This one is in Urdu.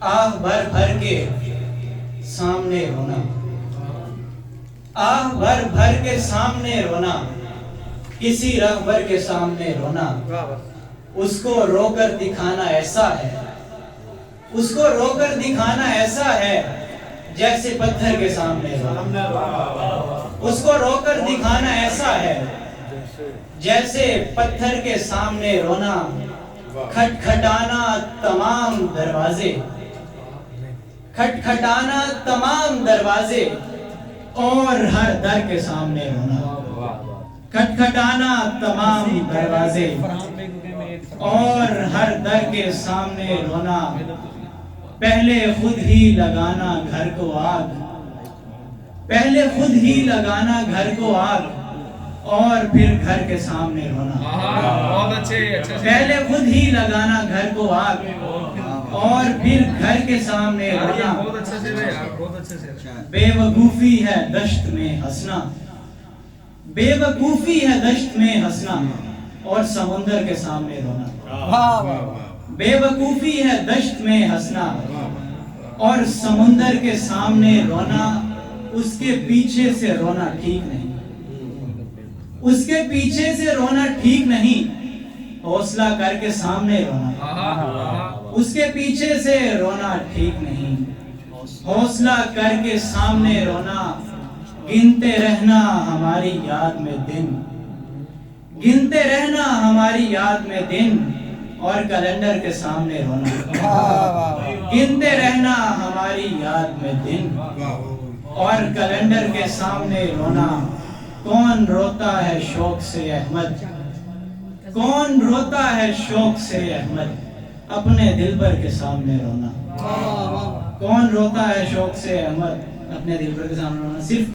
آہ بھر بھر کے سامنے رونا، آہ بھر بھر کے سامنے رونا، کسی رہبر کے سامنے رونا، اس کو رو کر دکھانا ایسا ہے، اس کو رو کر دکھانا ایسا ہے جیسے پتھر کے سامنے رونا، اس کو رو کر دکھانا ایسا ہے جیسے پتھر کے سامنے رونا، کھٹکھٹانا تمام دروازے، کھٹکھٹانا تمام دروازے اور ہر در کے سامنے رونا، کھٹکھٹانا تمام دروازے اور ہر در کے سامنے رونا، پہلے خود ہی لگانا گھر کو آگ، پہلے خود ہی لگانا گھر کو آگ اور پھر گھر کے سامنے رونا، پہلے خود ہی لگانا گھر کو آگ اور پھر گھر کے سامنے رونا، بے وقوفی ہے دشت میں ہنسنا، بے وقوفی ہے دشت میں ہنسنا اور سمندر کے سامنے رونا، بے وقوفی ہے دشت میں ہنسنا اور سمندر کے سامنے رونا، اس کے پیچھے سے رونا ٹھیک نہیں، اس کے پیچھے سے رونا ٹھیک نہیں، حوصلہ کر کے سامنے رونا، اس کے پیچھے سے رونا ٹھیک نہیں، حوصلہ کر کے سامنے رونا، گنتے رہنا ہماری یاد میں دن، گنتے رہنا ہماری یاد میں دن اور کیلنڈر کے سامنے رونا، گنتے رہنا ہماری یاد میں دن اور کیلنڈر کے سامنے رونا، کون روتا ہے شوق سے احمد، کون روتا ہے شوق سے احمد، اپنے دلبر کے سامنے رونا، کون روتا ہے شوق سے احمد، اپنے دلبر کے سامنے رونا، صرف